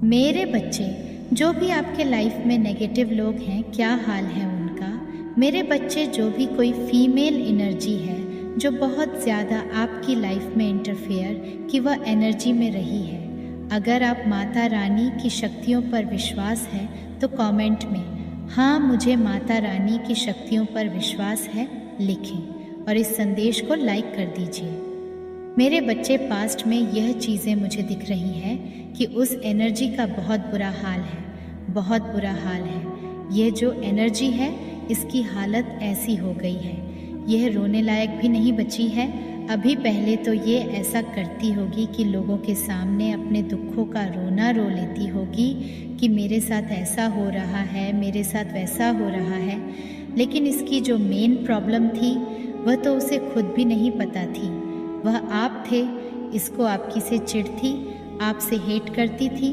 मेरे बच्चे, जो भी आपके लाइफ में नेगेटिव लोग हैं, क्या हाल है उनका। मेरे बच्चे, जो भी कोई फीमेल एनर्जी है जो बहुत ज़्यादा आपकी लाइफ में इंटरफेयर कि वह एनर्जी में रही है, अगर आप माता रानी की शक्तियों पर विश्वास है तो कमेंट में हाँ मुझे माता रानी की शक्तियों पर विश्वास है लिखें और इस संदेश को लाइक कर दीजिए। मेरे बच्चे, पास्ट में यह चीज़ें मुझे दिख रही हैं कि उस एनर्जी का बहुत बुरा हाल है, बहुत बुरा हाल है। यह जो एनर्जी है इसकी हालत ऐसी हो गई है, यह रोने लायक भी नहीं बची है। अभी पहले तो ये ऐसा करती होगी कि लोगों के सामने अपने दुखों का रोना रो लेती होगी कि मेरे साथ ऐसा हो रहा है, मेरे साथ वैसा हो रहा है। लेकिन इसकी जो मेन प्रॉब्लम थी वह तो उसे खुद भी नहीं पता थी। वह आप थे, इसको आपकी से चिढ़ थी, आपसे हेट करती थी,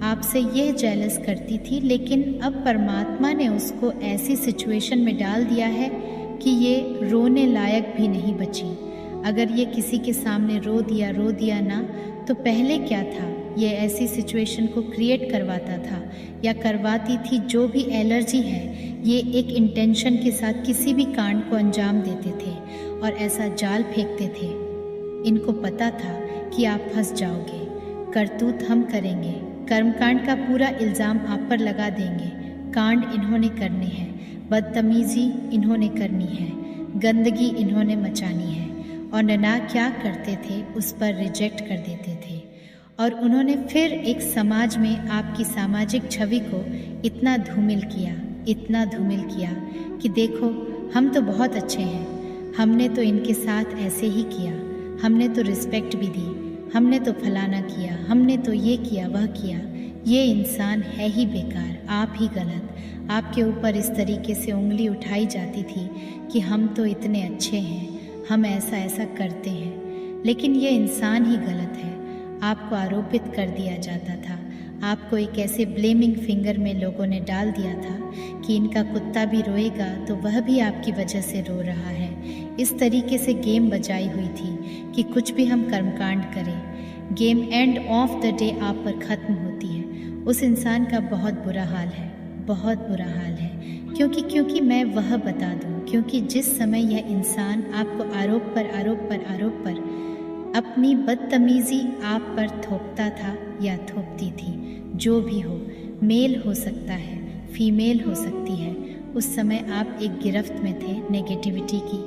आपसे यह जेलस करती थी। लेकिन अब परमात्मा ने उसको ऐसी सिचुएशन में डाल दिया है कि ये रोने लायक भी नहीं बची। अगर ये किसी के सामने रो दिया ना तो पहले क्या था, ये ऐसी सिचुएशन को क्रिएट करवाता था या करवाती थी। जो भी एलर्जी है ये एक इंटेंशन के साथ किसी भी कांड को अंजाम देते थे और ऐसा जाल फेंकते थे। इनको पता था कि आप फंस जाओगे, करतूत हम करेंगे, कर्मकांड का पूरा इल्ज़ाम आप पर लगा देंगे। कांड इन्होंने करने हैं, बदतमीज़ी इन्होंने करनी है, गंदगी इन्होंने मचानी है। और नना क्या करते थे उस पर रिजेक्ट कर देते थे। और उन्होंने फिर एक समाज में आपकी सामाजिक छवि को इतना धूमिल किया कि देखो हम तो बहुत अच्छे हैं, हमने तो इनके साथ ऐसे ही किया, हमने तो रिस्पेक्ट भी दी, हमने तो फलाना किया, हमने तो ये किया वह किया। ये इंसान है ही बेकार, आप ही गलत। आपके ऊपर इस तरीके से उंगली उठाई जाती थी कि हम तो इतने अच्छे हैं, हम ऐसा ऐसा करते हैं। लेकिन ये इंसान ही गलत है। आपको आरोपित कर दिया जाता था, आपको एक ऐसे ब्लेमिंग फिंगर में लोगों ने डाल दिया था कि इनका कुत्ता भी रोएगा तो वह भी आपकी वजह से रो रहा है। इस तरीके से गेम बजाई हुई थी कि कुछ भी हम कर्मकांड करें, game end of the day आप पर ख़त्म होती है। उस इंसान का बहुत बुरा हाल है, बहुत बुरा हाल है। क्योंकि मैं वह बता दूं, क्योंकि जिस समय यह इंसान आपको आरोप पर अपनी बदतमीज़ी आप पर थोपता था या थोपती थी, जो भी हो, मेल हो सकता है, फीमेल हो सकती है, उस समय आप एक गिरफ्त में थे नेगेटिविटी की।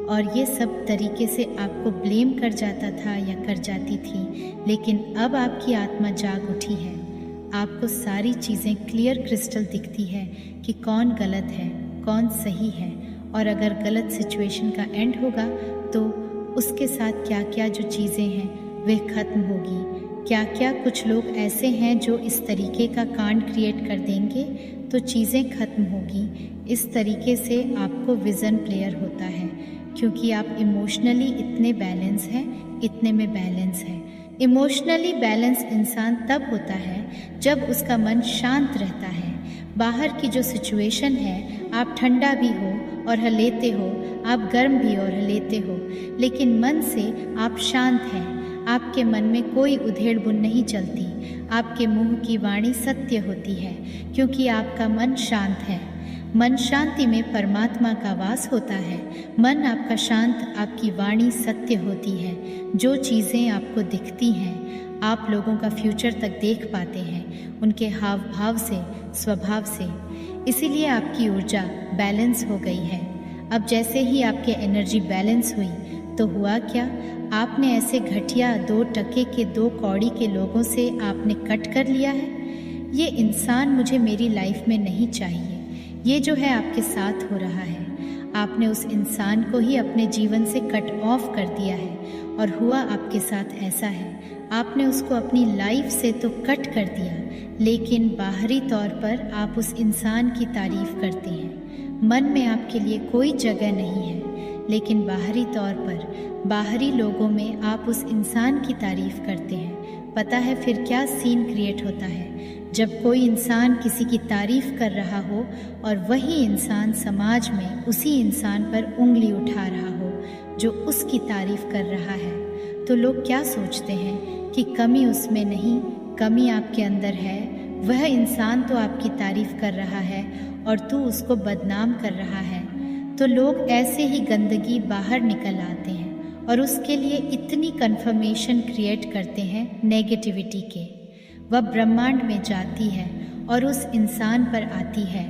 और ये सब तरीके से आपको ब्लेम कर जाता था या कर जाती थी। लेकिन अब आपकी आत्मा जाग उठी है, आपको सारी चीज़ें क्लियर क्रिस्टल दिखती है कि कौन गलत है, कौन सही है। और अगर गलत सिचुएशन का एंड होगा तो उसके साथ क्या क्या जो चीज़ें हैं वे ख़त्म होगी। क्या क्या कुछ लोग ऐसे हैं जो इस तरीके का कांड क्रिएट कर देंगे तो चीज़ें ख़त्म होगी। इस तरीके से आपको विज़न क्लियर होता है, क्योंकि आप इमोशनली इतने बैलेंस हैं, इतने में बैलेंस है। इमोशनली बैलेंस इंसान तब होता है जब उसका मन शांत रहता है। बाहर की जो सिचुएशन है, आप ठंडा भी हो और हलेते हो, आप गर्म भी और हलेते हो, लेकिन मन से आप शांत हैं। आपके मन में कोई उधेड़ बुन नहीं चलती, आपके मुंह की वाणी सत्य होती है, क्योंकि आपका मन शांत है। मन शांति में परमात्मा का वास होता है। मन आपका शांत, आपकी वाणी सत्य होती है। जो चीज़ें आपको दिखती हैं, आप लोगों का फ्यूचर तक देख पाते हैं, उनके हाव भाव से, स्वभाव से। इसीलिए आपकी ऊर्जा बैलेंस हो गई है। अब जैसे ही आपके एनर्जी बैलेंस हुई तो हुआ क्या, आपने ऐसे घटिया 2 टके के 2 कौड़ी के लोगों से आपने कट कर लिया है। ये इंसान मुझे मेरी लाइफ में नहीं चाहिए। ये जो है आपके साथ हो रहा है, आपने उस इंसान को ही अपने जीवन से कट ऑफ कर दिया है। और हुआ आपके साथ ऐसा है, आपने उसको अपनी लाइफ से तो कट कर दिया, लेकिन बाहरी तौर पर आप उस इंसान की तारीफ करते हैं। मन में आपके लिए कोई जगह नहीं है, लेकिन बाहरी तौर पर, बाहरी लोगों में आप उस इंसान की तारीफ करते हैं। पता है फिर क्या सीन क्रिएट होता है, जब कोई इंसान किसी की तारीफ कर रहा हो और वही इंसान समाज में उसी इंसान पर उंगली उठा रहा हो जो उसकी तारीफ कर रहा है, तो लोग क्या सोचते हैं कि कमी उसमें नहीं, कमी आपके अंदर है, वह इंसान तो आपकी तारीफ कर रहा है और तू उसको बदनाम कर रहा है, तो लोग ऐसे ही गंदगी बाहर निकल आते हैं और उसके लिए इतनी कन्फर्मेशन क्रिएट करते हैं नेगेटिविटी के। वह ब्रह्मांड में जाती है और उस इंसान पर आती है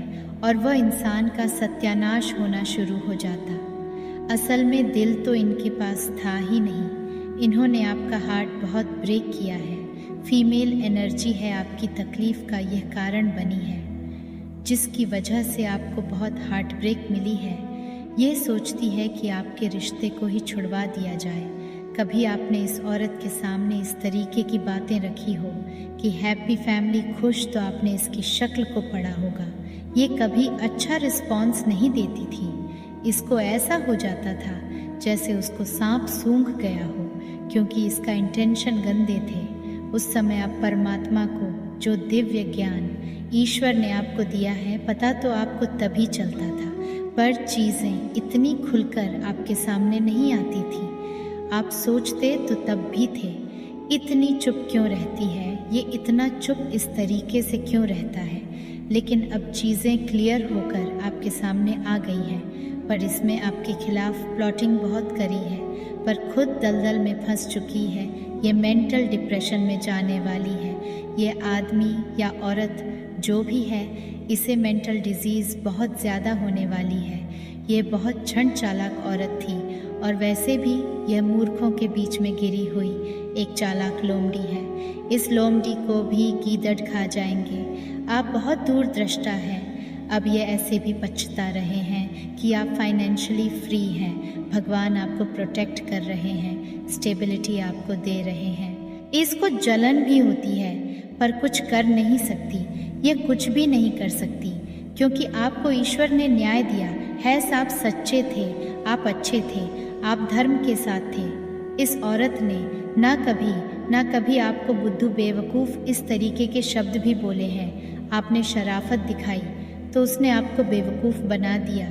और वह इंसान का सत्यानाश होना शुरू हो जाता। असल में दिल तो इनके पास था ही नहीं, इन्होंने आपका हार्ट बहुत ब्रेक किया है। फीमेल एनर्जी है आपकी तकलीफ़ का यह कारण बनी है, जिसकी वजह से आपको बहुत हार्ट ब्रेक मिली है। ये सोचती है कि आपके रिश्ते को ही छुड़वा दिया जाए। कभी आपने इस औरत के सामने इस तरीके की बातें रखी हो कि हैप्पी फैमिली खुश, तो आपने इसकी शक्ल को पढ़ा होगा। ये कभी अच्छा रिस्पॉन्स नहीं देती थी, इसको ऐसा हो जाता था जैसे उसको सांप सूंघ गया हो, क्योंकि इसका इंटेंशन गंदे थे। उस समय आप परमात्मा को, जो दिव्य ज्ञान ईश्वर ने आपको दिया है, पता तो आपको तभी चलता था, पर चीज़ें इतनी खुलकर आपके सामने नहीं आती थी। आप सोचते तो तब भी थे, इतनी चुप क्यों रहती है, ये इतना चुप इस तरीके से क्यों रहता है। लेकिन अब चीज़ें क्लियर होकर आपके सामने आ गई हैं, पर इसमें आपके खिलाफ प्लॉटिंग बहुत करी है, पर खुद दलदल में फंस चुकी है। ये मेंटल डिप्रेशन में जाने वाली है। ये आदमी या औरत जो भी है, इसे मेंटल डिजीज़ बहुत ज़्यादा होने वाली है। ये बहुत क्षण चालाक औरत थी और वैसे भी यह मूर्खों के बीच में गिरी हुई एक चालाक लोमड़ी है। इस लोमड़ी को भी गीदड़ खा जाएंगे। आप बहुत दूरदृष्टा हैं। अब ये ऐसे भी पछता रहे हैं कि आप फाइनेंशियली फ्री हैं, भगवान आपको प्रोटेक्ट कर रहे हैं, स्टेबिलिटी आपको दे रहे हैं। इसको जलन भी होती है, पर कुछ कर नहीं सकती। ये कुछ भी नहीं कर सकती, क्योंकि आपको ईश्वर ने न्याय दिया है। आप सच्चे थे, आप अच्छे थे, आप धर्म के साथ थे। इस औरत ने ना कभी आपको बुद्धू बेवकूफ़ इस तरीके के शब्द भी बोले हैं। आपने शराफत दिखाई तो उसने आपको बेवकूफ़ बना दिया।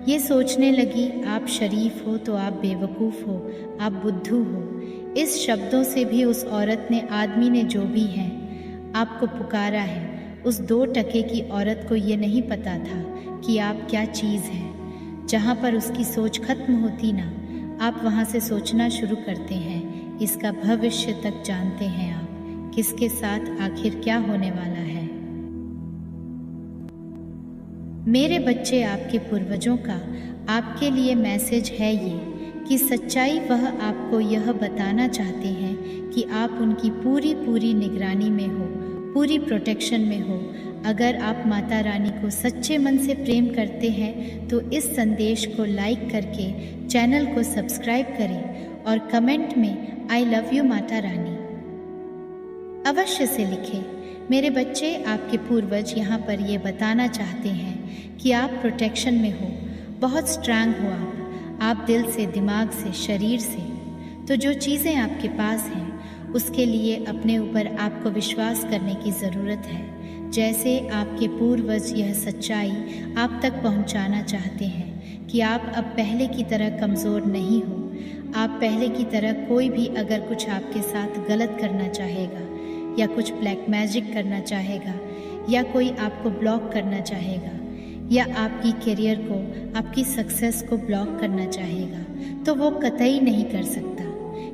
ये सोचने लगी आप शरीफ हो तो आप बेवकूफ़ हो, आप बुद्धू हो। इस शब्दों से भी उस औरत ने, आदमी ने जो भी है, आपको पुकारा है। उस 2 टके की औरत को ये नहीं पता था कि आप क्या चीज़ हैं। जहाँ पर उसकी सोच खत्म होती ना, आप वहाँ से सोचना शुरू करते हैं। इसका भविष्य तक जानते हैं आप, किसके साथ आखिर क्या होने वाला है। मेरे बच्चे, आपके पूर्वजों का आपके लिए मैसेज है ये कि सच्चाई वह आपको यह बताना चाहते हैं कि आप उनकी पूरी निगरानी में हो, पूरी प्रोटेक्शन में हो। अगर आप माता रानी को सच्चे मन से प्रेम करते हैं तो इस संदेश को लाइक करके चैनल को सब्सक्राइब करें और कमेंट में I love you Mata Rani अवश्य से लिखें। मेरे बच्चे, आपके पूर्वज यहाँ पर ये बताना चाहते हैं कि आप प्रोटेक्शन में हो, बहुत स्ट्रांग हो आप दिल से, दिमाग से, शरीर से। तो जो चीज़ें आपके पास हैं उसके लिए अपने ऊपर आपको विश्वास करने की ज़रूरत है। जैसे आपके पूर्वज यह सच्चाई आप तक पहुंचाना चाहते हैं कि आप अब पहले की तरह कमज़ोर नहीं हो। आप पहले की तरह, कोई भी अगर कुछ आपके साथ गलत करना चाहेगा या कुछ ब्लैक मैजिक करना चाहेगा या कोई आपको ब्लॉक करना चाहेगा या आपकी करियर को, आपकी सक्सेस को ब्लॉक करना चाहेगा, तो वो कतई नहीं कर सकता,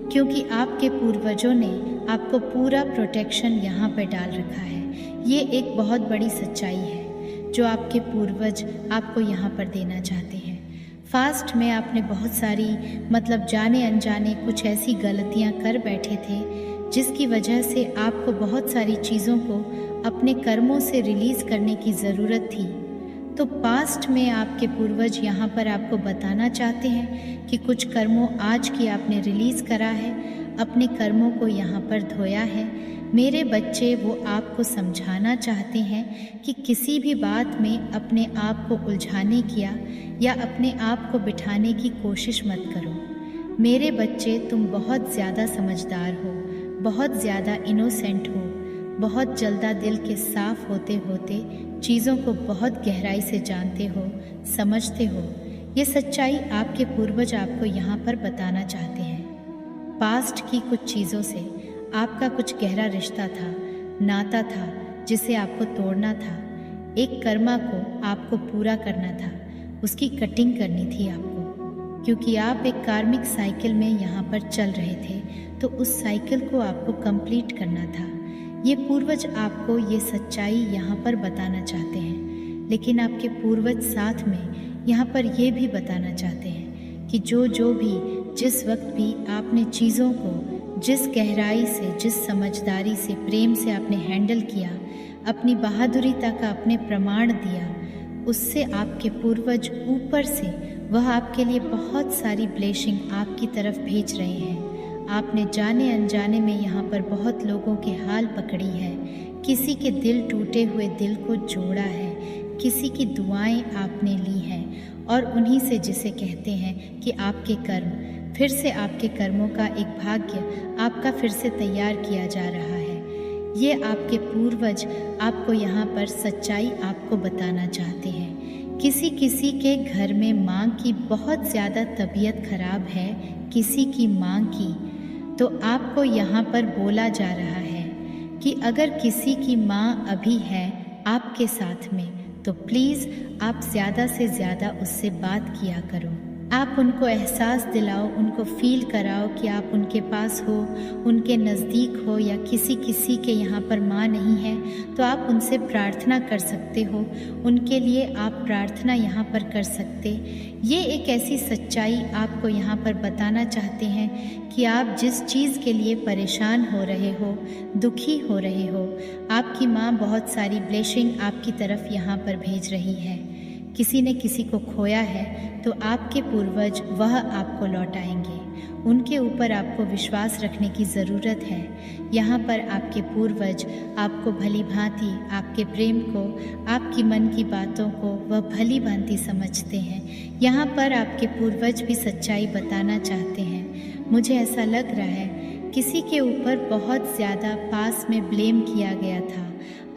क्योंकि आपके पूर्वजों ने आपको पूरा प्रोटेक्शन यहाँ पर डाल रखा है। ये एक बहुत बड़ी सच्चाई है जो आपके पूर्वज आपको यहाँ पर देना चाहते हैं। फास्ट में आपने बहुत सारी, मतलब जाने अनजाने कुछ ऐसी गलतियाँ कर बैठे थे जिसकी वजह से आपको बहुत सारी चीज़ों को अपने कर्मों से रिलीज़ करने की ज़रूरत थी। तो पास्ट में आपके पूर्वज यहाँ पर आपको बताना चाहते हैं कि कुछ कर्मों आज की आपने रिलीज़ करा है, अपने कर्मों को यहाँ पर धोया है। मेरे बच्चे, वो आपको समझाना चाहते हैं कि किसी भी बात में अपने आप को उलझाने किया या अपने आप को बिठाने की कोशिश मत करो। मेरे बच्चे, तुम बहुत ज़्यादा समझदार हो, बहुत ज़्यादा इनोसेंट हो, बहुत जल्दा दिल के साफ होते होते चीज़ों को बहुत गहराई से जानते हो, समझते हो। ये सच्चाई आपके पूर्वज आपको यहाँ पर बताना चाहते हैं। पास्ट की कुछ चीज़ों से आपका कुछ गहरा रिश्ता था, नाता था जिसे आपको तोड़ना था, एक कर्मा को आपको पूरा करना था, उसकी कटिंग करनी थी आपको, क्योंकि आप एक कार्मिक साइकिल में यहाँ पर चल रहे थे, तो उस साइकिल को आपको कंप्लीट करना था। ये पूर्वज आपको ये सच्चाई यहाँ पर बताना चाहते हैं, लेकिन आपके पूर्वज साथ में यहाँ पर ये भी बताना चाहते हैं कि जो भी जिस वक्त भी आपने चीज़ों को जिस गहराई से, जिस समझदारी से, प्रेम से आपने हैंडल किया, अपनी बहादुरी तक आपने प्रमाण दिया, उससे आपके पूर्वज ऊपर से वह आपके लिए बहुत सारी ब्लेसिंग आपकी तरफ भेज रहे हैं। आपने जाने अनजाने में यहाँ पर बहुत लोगों के हाल पकड़ी है, किसी के दिल टूटे हुए दिल को जोड़ा है, किसी की दुआएं आपने ली हैं, और उन्हीं से जिसे कहते हैं कि आपके कर्म, फिर से आपके कर्मों का एक भाग्य आपका फिर से तैयार किया जा रहा है। ये आपके पूर्वज आपको यहाँ पर सच्चाई आपको बताना चाहते हैं। किसी किसी के घर में माँ की बहुत ज़्यादा तबीयत खराब है, किसी की माँ की, तो आपको यहाँ पर बोला जा रहा है कि अगर किसी की माँ अभी है आपके साथ में, तो प्लीज़ आप ज़्यादा से ज़्यादा उससे बात किया करो। आप उनको एहसास दिलाओ, उनको फील कराओ कि आप उनके पास हो, उनके नज़दीक हो, या किसी के यहाँ पर माँ नहीं है तो आप उनसे प्रार्थना कर सकते हो, उनके लिए आप प्रार्थना यहाँ पर कर सकते। ये एक ऐसी सच्चाई आपको यहाँ पर बताना चाहते हैं कि आप जिस चीज़ के लिए परेशान हो रहे हो, दुखी हो रहे हो, आपकी माँ बहुत सारी ब्लेसिंग आपकी तरफ यहाँ पर भेज रही है। किसी ने किसी को खोया है तो आपके पूर्वज वह आपको लौटाएंगे। उनके ऊपर आपको विश्वास रखने की ज़रूरत है। यहाँ पर आपके पूर्वज आपको भली भांति, आपके प्रेम को, आपकी मन की बातों को वह भली भांति समझते हैं। यहाँ पर आपके पूर्वज भी सच्चाई बताना चाहते हैं। मुझे ऐसा लग रहा है किसी के ऊपर बहुत ज़्यादा पास में ब्लेम किया गया था,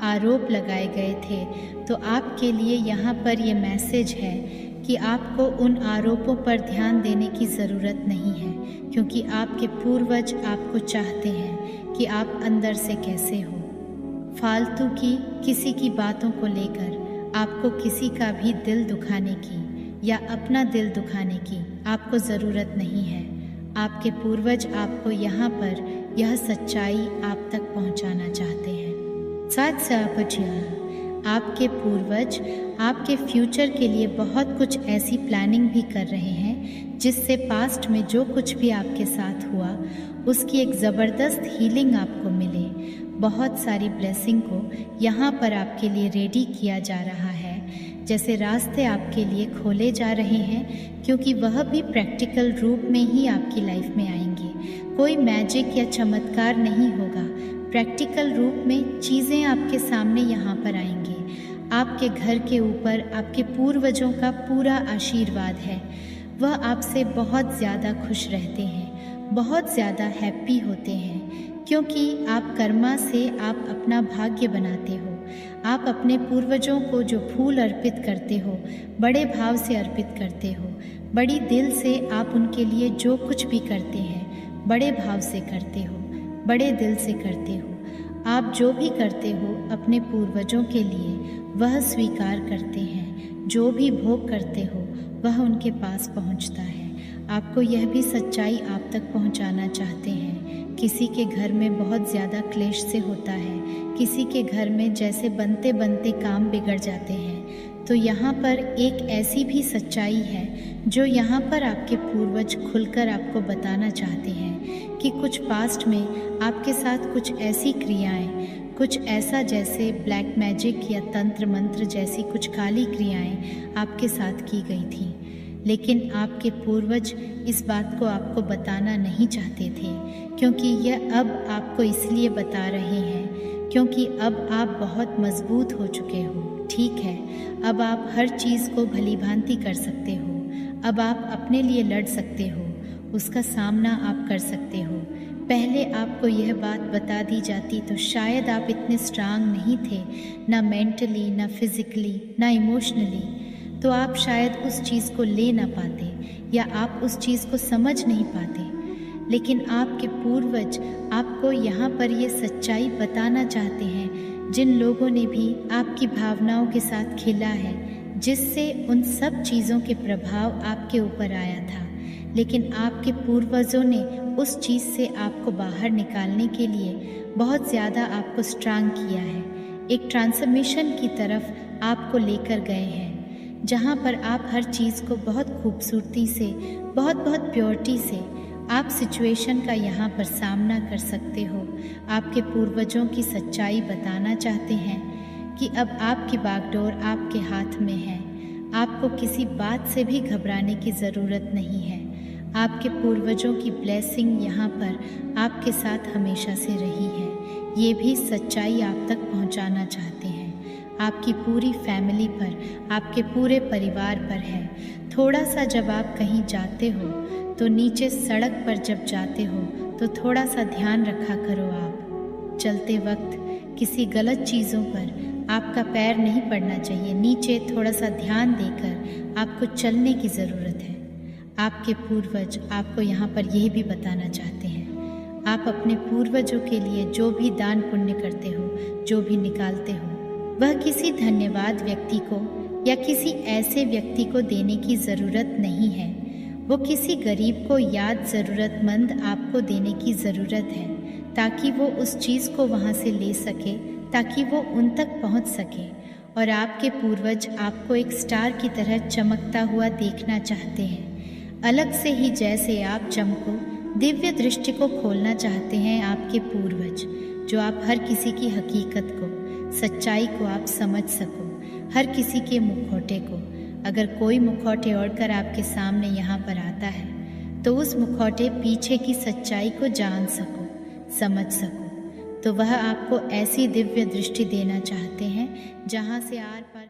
आरोप लगाए गए थे, तो आपके लिए यहाँ पर ये मैसेज है कि आपको उन आरोपों पर ध्यान देने की ज़रूरत नहीं है, क्योंकि आपके पूर्वज आपको चाहते हैं कि आप अंदर से कैसे हो। फालतू की किसी की बातों को लेकर आपको किसी का भी दिल दुखाने की या अपना दिल दुखाने की आपको ज़रूरत नहीं है। आपके पूर्वज आपको यहाँ पर यह सच्चाई आप तक पहुँचाना चाहते हैं। साथ साथ आपके पूर्वज आपके फ्यूचर के लिए बहुत कुछ ऐसी प्लानिंग भी कर रहे हैं जिससे पास्ट में जो कुछ भी आपके साथ हुआ उसकी एक ज़बरदस्त हीलिंग आपको मिले। बहुत सारी ब्लेसिंग को यहाँ पर आपके लिए रेडी किया जा रहा है, जैसे रास्ते आपके लिए खोले जा रहे हैं, क्योंकि वह भी प्रैक्टिकल रूप में ही आपकी लाइफ में आएंगे। कोई मैजिक या चमत्कार नहीं होगा, प्रैक्टिकल रूप में चीज़ें आपके सामने यहाँ पर आएंगी। आपके घर के ऊपर आपके पूर्वजों का पूरा आशीर्वाद है। वह आपसे बहुत ज़्यादा खुश रहते हैं, बहुत ज़्यादा हैप्पी होते हैं, क्योंकि आप कर्मा से आप अपना भाग्य बनाते हो। आप अपने पूर्वजों को जो फूल अर्पित करते हो, बड़े भाव से अर्पित करते हो, बड़ी दिल से आप उनके लिए जो कुछ भी करते हैं बड़े भाव से करते हो, बड़े दिल से करते हो। आप जो भी करते हो अपने पूर्वजों के लिए वह स्वीकार करते हैं, जो भी भोग करते हो वह उनके पास पहुंचता है। आपको यह भी सच्चाई आप तक पहुंचाना चाहते हैं। किसी के घर में बहुत ज़्यादा क्लेश से होता है, किसी के घर में जैसे बनते बनते काम बिगड़ जाते हैं, तो यहाँ पर एक ऐसी भी सच्चाई है जो यहाँ पर आपके पूर्वज खुलकर आपको बताना चाहते हैं कि कुछ पास्ट में आपके साथ कुछ ऐसी क्रियाएं, कुछ ऐसा जैसे ब्लैक मैजिक या तंत्र मंत्र जैसी कुछ काली क्रियाएं आपके साथ की गई थी, लेकिन आपके पूर्वज इस बात को आपको बताना नहीं चाहते थे, क्योंकि यह अब आपको इसलिए बता रहे हैं क्योंकि अब आप बहुत मजबूत हो चुके हो। ठीक है, अब आप हर चीज़ को भली भांति कर सकते हो, अब आप अपने लिए लड़ सकते हो, उसका सामना आप कर सकते हो। पहले आपको यह बात बता दी जाती तो शायद आप इतने स्ट्रांग नहीं थे, ना मेंटली, ना फिज़िकली, ना इमोशनली, तो आप शायद उस चीज़ को ले ना पाते या आप उस चीज़ को समझ नहीं पाते। लेकिन आपके पूर्वज आपको यहाँ पर ये सच्चाई बताना चाहते हैं, जिन लोगों ने भी आपकी भावनाओं के साथ खेला है, जिससे उन सब चीज़ों के प्रभाव आपके ऊपर आया था, लेकिन आपके पूर्वजों ने उस चीज़ से आपको बाहर निकालने के लिए बहुत ज़्यादा आपको स्ट्रांग किया है। एक ट्रांसफॉर्मेशन की तरफ आपको लेकर गए हैं, जहाँ पर आप हर चीज़ को बहुत खूबसूरती से, बहुत प्योरिटी से आप सिचुएशन का यहाँ पर सामना कर सकते हो। आपके पूर्वजों की सच्चाई बताना चाहते हैं कि अब आपकी बागडोर आपके हाथ में है। आपको किसी बात से भी घबराने की ज़रूरत नहीं है। आपके पूर्वजों की ब्लेसिंग यहाँ पर आपके साथ हमेशा से रही है। ये भी सच्चाई आप तक पहुँचाना चाहते हैं। आपकी पूरी फैमिली पर, आपके पूरे परिवार पर है। थोड़ा सा जब आप कहीं जाते हो तो नीचे सड़क पर जब जाते हो तो थोड़ा सा ध्यान रखा करो। आप चलते वक्त किसी गलत चीज़ों पर आपका पैर नहीं पड़ना चाहिए। नीचे थोड़ा सा ध्यान देकर आपको चलने की ज़रूरत है। आपके पूर्वज आपको यहाँ पर यह भी बताना चाहते हैं, आप अपने पूर्वजों के लिए जो भी दान पुण्य करते हो, जो भी निकालते हो, वह किसी धन्यवाद व्यक्ति को या किसी ऐसे व्यक्ति को देने की ज़रूरत नहीं है। वो किसी गरीब को याद ज़रूरतमंद आपको देने की ज़रूरत है, ताकि वो उस चीज़ को वहाँ से ले सके, ताकि वो उन तक पहुँच सके। और आपके पूर्वज आपको एक स्टार की तरह चमकता हुआ देखना चाहते हैं, अलग से ही जैसे आप चमको। दिव्य दृष्टि को खोलना चाहते हैं आपके पूर्वज, जो आप हर किसी की हकीकत को, सच्चाई को आप समझ सको, हर किसी के मुखौटे को। अगर कोई मुखौटे ओढ़कर आपके सामने यहाँ पर आता है तो उस मुखौटे पीछे की सच्चाई को जान सको, समझ सको। तो वह आपको ऐसी दिव्य दृष्टि देना चाहते हैं जहाँ से आर पार